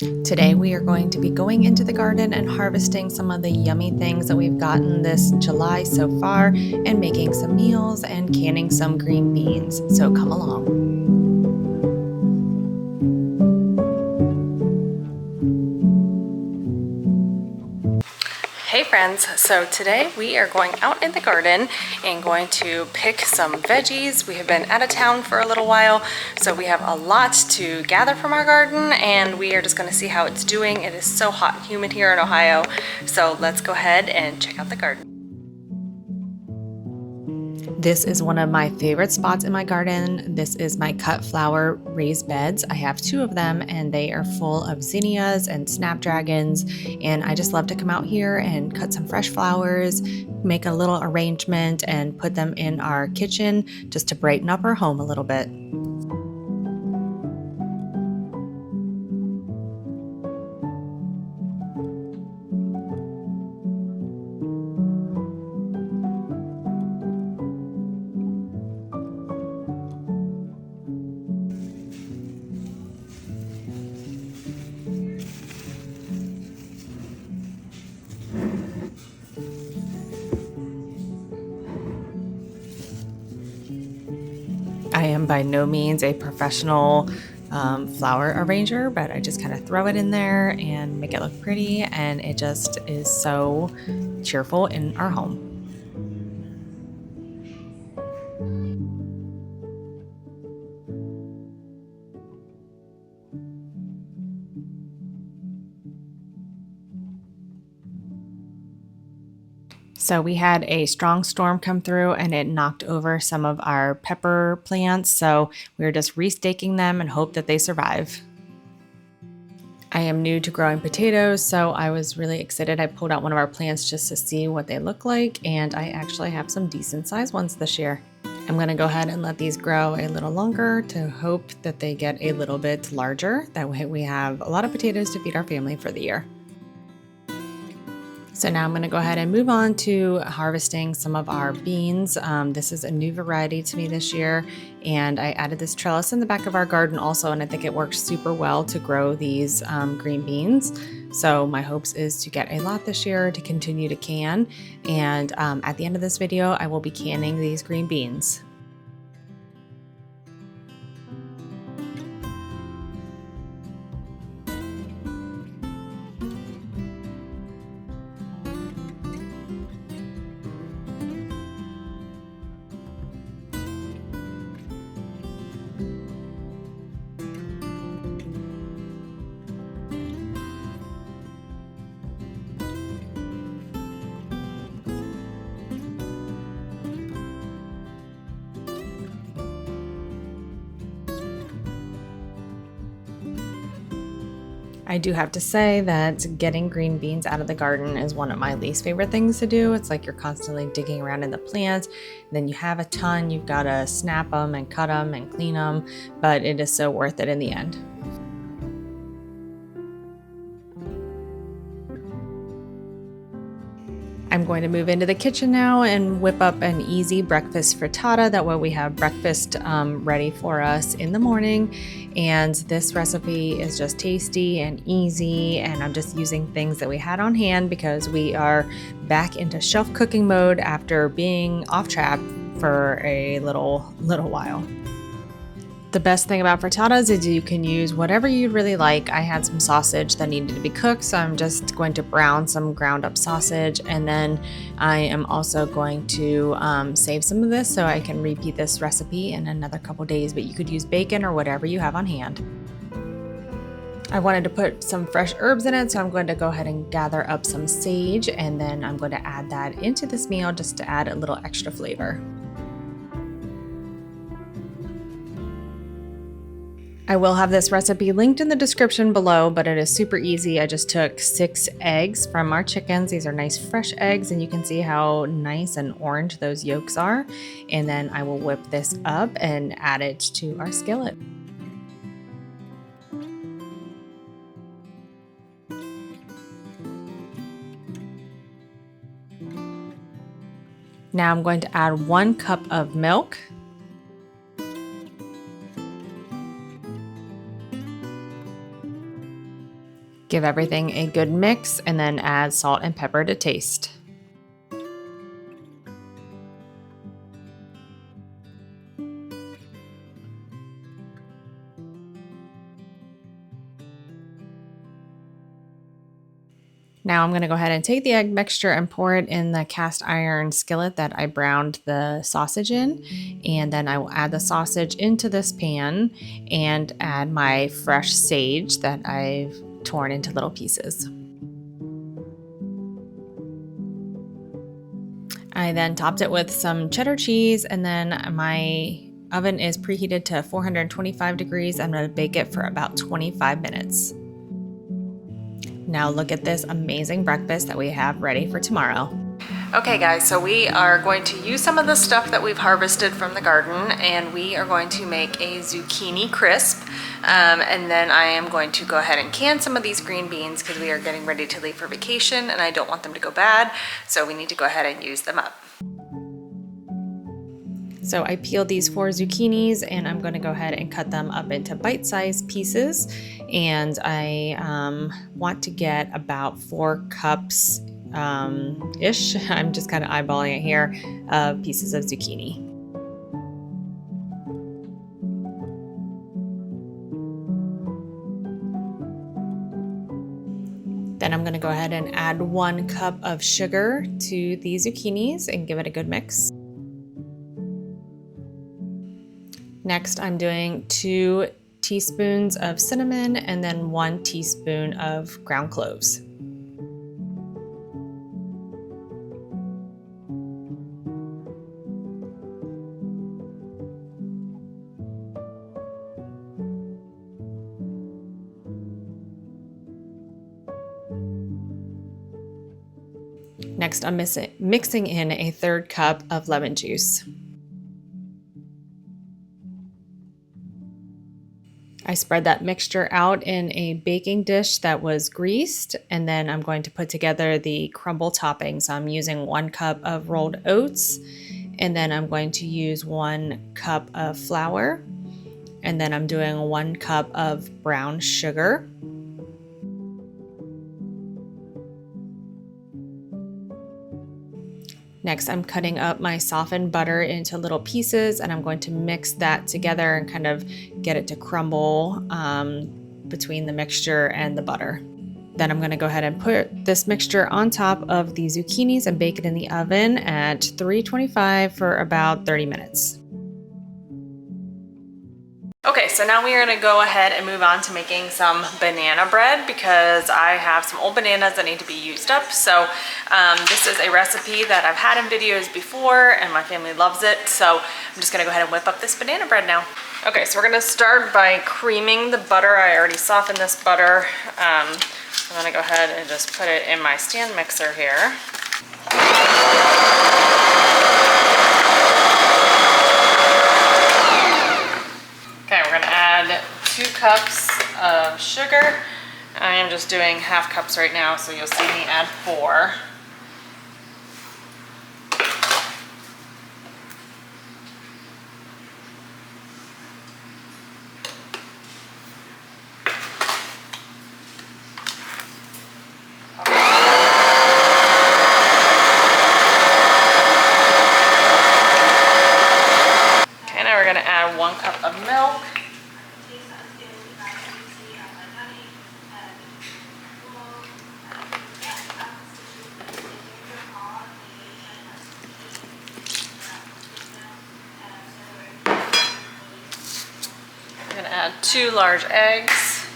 Today we are going to be going into the garden and harvesting some of the yummy things that we've gotten this July so far and making some meals and canning some green beans. So come along. Hey friends, so today we are going out in the garden and going to pick some veggies. We have been out of town for a little while, so we have a lot to gather from our garden and we are just going to see how it's doing. It is so hot and humid here in Ohio, so let's go ahead and check out the garden. This is one of my favorite spots in my garden. This is my cut flower raised beds. I have two of them and they are full of zinnias and snapdragons. And I just love to come out here and cut some fresh flowers, make a little arrangement and put them in our kitchen just to brighten up our home a little bit. I am by no means a professional flower arranger, but I just kind of throw it in there and make it look pretty, and it just is so cheerful in our home. So we had a strong storm come through and it knocked over some of our pepper plants. So we're just restaking them and hope that they survive. I am new to growing potatoes, so I was really excited. I pulled out one of our plants just to see what they look like, and I actually have some decent sized ones this year. I'm going to go ahead and let these grow a little longer to hope that they get a little bit larger. That way we have a lot of potatoes to feed our family for the year. So now I'm going to go ahead and move on to harvesting some of our beans. This is a new variety to me this year, and I added this trellis in the back of our garden also, and I think it works super well to grow these green beans. So my hopes is to get a lot this year to continue to can, and at the end of this video I will be canning these green beans. I do have to say that getting green beans out of the garden is one of my least favorite things to do. It's like you're constantly digging around in the plants, and then you have a ton, you've got to snap them and cut them and clean them, but it is so worth it in the end. I'm going to move into the kitchen now and whip up an easy breakfast frittata. That way we have breakfast ready for us in the morning. And this recipe is just tasty and easy, and I'm just using things that we had on hand because we are back into shelf cooking mode after being off track for a little while. The best thing about frittatas is you can use whatever you'd really like. I had some sausage that needed to be cooked, so I'm just going to brown some ground up sausage, and then I am also going to save some of this so I can repeat this recipe in another couple days, but you could use bacon or whatever you have on hand. I wanted to put some fresh herbs in it, so I'm going to go ahead and gather up some sage, and then I'm going to add that into this meal just to add a little extra flavor. I will have this recipe linked in the description below, but it is super easy. I just took 6 eggs from our chickens. These are nice fresh eggs, and you can see how nice and orange those yolks are. And then I will whip this up and add it to our skillet. Now I'm going to add 1 cup of milk. Give everything a good mix and then add salt and pepper to taste. Now I'm going to go ahead and take the egg mixture and pour it in the cast iron skillet that I browned the sausage in. And then I will add the sausage into this pan and add my fresh sage that I've torn into little pieces. I then topped it with some cheddar cheese, and then my oven is preheated to 425 degrees. I'm going to bake it for about 25 minutes. Now look at this amazing breakfast that we have ready for tomorrow. Okay guys, so we are going to use some of the stuff that we've harvested from the garden, and we are going to make a zucchini crisp. And then I am going to go ahead and can some of these green beans because we are getting ready to leave for vacation and I don't want them to go bad. So we need to go ahead and use them up. So I peeled these 4 zucchinis and I'm going to go ahead and cut them up into bite-sized pieces. And I want to get about 4 cups ish, I'm just kind of eyeballing it here, of pieces of zucchini. Then I'm going to go ahead and add 1 cup of sugar to the zucchinis and give it a good mix. Next, I'm doing 2 teaspoons of cinnamon and then 1 teaspoon of ground cloves. Next, I'm mixing in a 1/3 cup of lemon juice. I spread that mixture out in a baking dish that was greased, and then I'm going to put together the crumble toppings. I'm using 1 cup of rolled oats, and then I'm going to use 1 cup of flour, and then I'm doing 1 cup of brown sugar. Next, I'm cutting up my softened butter into little pieces, and I'm going to mix that together and kind of get it to crumble between the mixture and the butter. Then I'm going to go ahead and put this mixture on top of the zucchinis and bake it in the oven at 325 for about 30 minutes. Okay, so now we are going to go ahead and move on to making some banana bread because I have some old bananas that need to be used up. So this is a recipe that I've had in videos before and my family loves it. So I'm just going to go ahead and whip up this banana bread now. Okay, so we're going to start by creaming the butter. I already softened this butter. I'm going to go ahead and just put it in my stand mixer here. Okay, we're going to add 2 cups of sugar. I am just doing half cups right now, so you'll see me add 4. Okay, now we're going to add 1 cup of milk. I'm going to add 2 large eggs.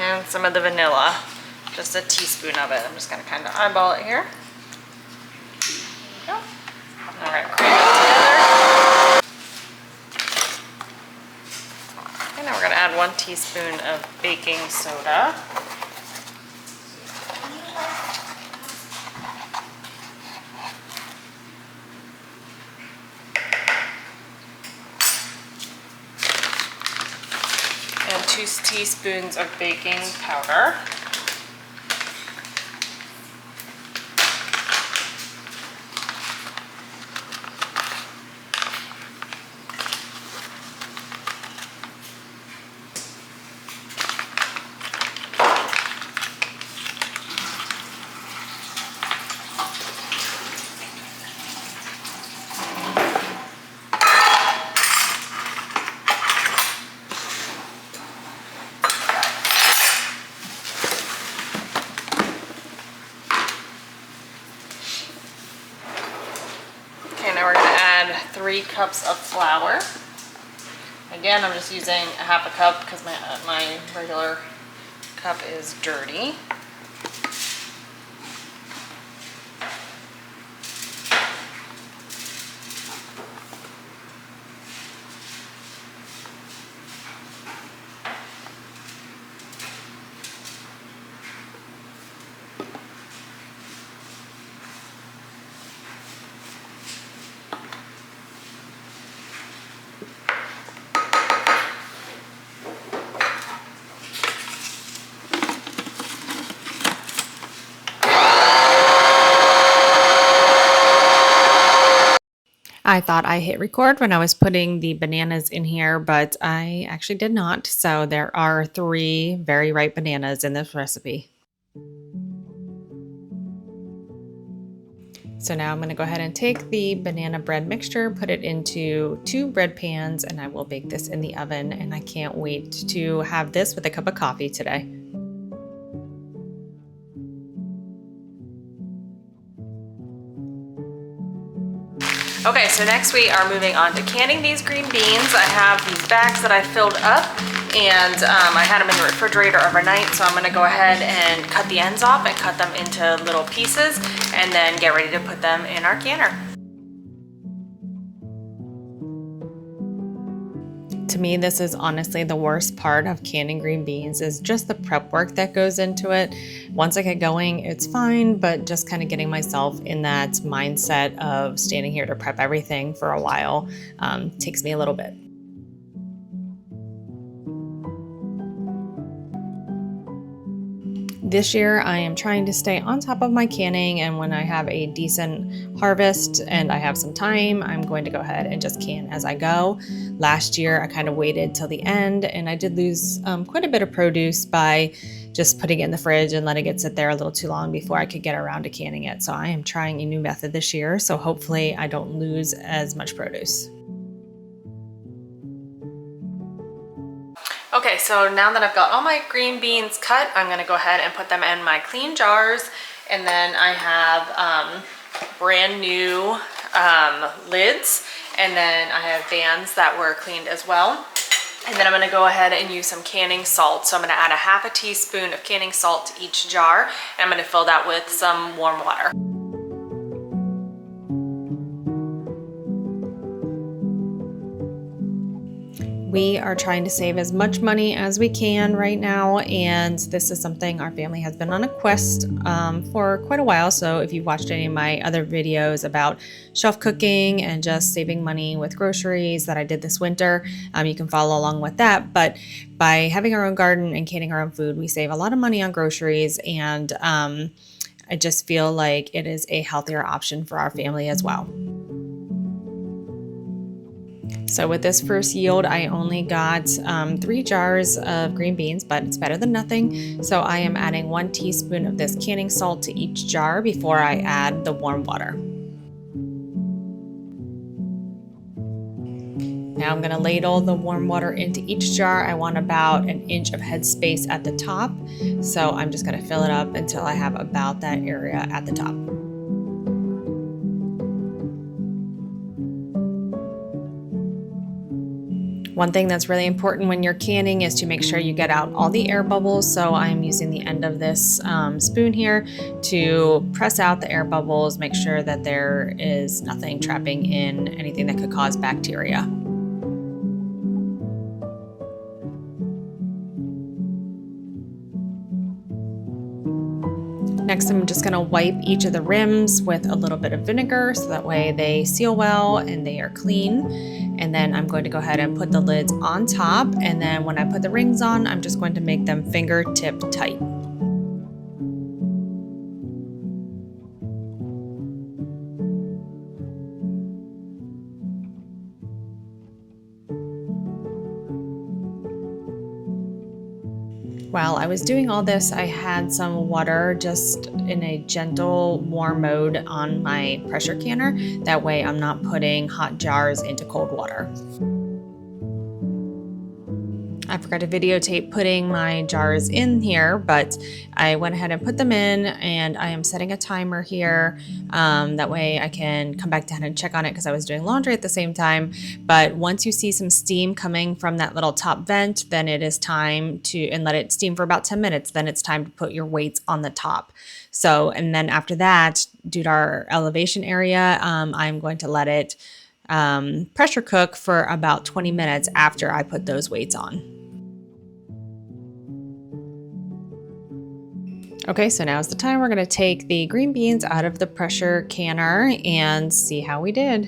And some of the vanilla, just a teaspoon of it. I'm just going to kind of eyeball it here. There we go. All right, cream it together. And now we're going to add 1 teaspoon of baking soda. And 2 teaspoons of baking powder. 3 cups of flour. Again, I'm just using a half a cup because my regular cup is dirty. I thought I hit record when I was putting the bananas in here, but I actually did not. So there are 3 very ripe bananas in this recipe. So now I'm going to go ahead and take the banana bread mixture, put it into 2 bread pans, and I will bake this in the oven. And I can't wait to have this with a cup of coffee today. Okay, so next we are moving on to canning these green beans. I have these bags that I filled up, and I had them in the refrigerator overnight, so I'm gonna go ahead and cut the ends off and cut them into little pieces and then get ready to put them in our canner. To me, this is honestly the worst part of canning green beans is just the prep work that goes into it. Once I get going, it's fine, but just kind of getting myself in that mindset of standing here to prep everything for a while takes me a little bit. This year, I am trying to stay on top of my canning, and when I have a decent harvest and I have some time, I'm going to go ahead and just can as I go. Last year, I kind of waited till the end, and I did lose quite a bit of produce by just putting it in the fridge and letting it sit there a little too long before I could get around to canning it. So I am trying a new method this year, so hopefully I don't lose as much produce. Okay, so now that I've got all my green beans cut, I'm gonna go ahead and put them in my clean jars. And then I have brand new lids, and then I have bands that were cleaned as well. And then I'm gonna go ahead and use some canning salt. So I'm gonna add a half a teaspoon of canning salt to each jar, and I'm gonna fill that with some warm water. We are trying to save as much money as we can right now, and this is something our family has been on a quest for quite a while. So if you've watched any of my other videos about shelf cooking and just saving money with groceries that I did this winter, you can follow along with that. But by having our own garden and canning our own food, we save a lot of money on groceries, and I just feel like it is a healthier option for our family as well. So with this first yield, I only got 3 jars of green beans, but it's better than nothing. So I am adding 1 teaspoon of this canning salt to each jar before I add the warm water. Now I'm gonna ladle the warm water into each jar. I want about 1 inch of headspace at the top. So I'm just gonna fill it up until I have about that area at the top. One thing that's really important when you're canning is to make sure you get out all the air bubbles. So I'm using the end of this spoon here to press out the air bubbles, make sure that there is nothing trapping in anything that could cause bacteria. Next, I'm just gonna wipe each of the rims with a little bit of vinegar so that way they seal well and they are clean. And then I'm going to go ahead and put the lids on top. And then when I put the rings on, I'm just going to make them fingertip tight. While I was doing all this, I had some water just in a gentle warm mode on my pressure canner. That way I'm not putting hot jars into cold water. I forgot to videotape putting my jars in here, but I went ahead and put them in, and I am setting a timer here. That way I can come back down and check on it because I was doing laundry at the same time. But once you see some steam coming from that little top vent, then it is time to, and let it steam for about 10 minutes, then it's time to put your weights on the top. So, and then after that, due to our elevation area, I'm going to let it pressure cook for about 20 minutes after I put those weights on. Okay, so now is the time we're going to take the green beans out of the pressure canner and see how we did.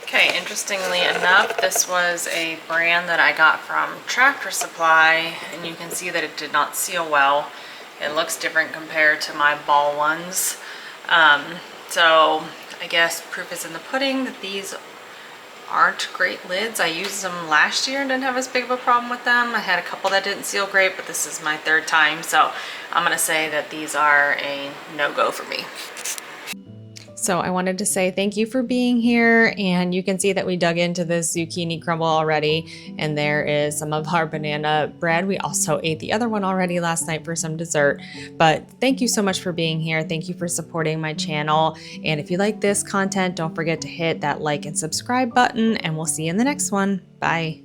Okay, interestingly enough, this was a brand that I got from Tractor Supply, and you can see that it did not seal well. It looks different compared to my ball ones. So I guess proof is in the pudding that these aren't great lids. I used them last year and didn't have as big of a problem with them. I had a couple that didn't seal great, but this is my third time, so I'm gonna say that these are a no-go for me. So I wanted to say thank you for being here, and you can see that we dug into this zucchini crumble already, and there is some of our banana bread. We also ate the other one already last night for some dessert, but thank you so much for being here. Thank you for supporting my channel, and if you like this content, don't forget to hit that like and subscribe button, and we'll see you in the next one. Bye.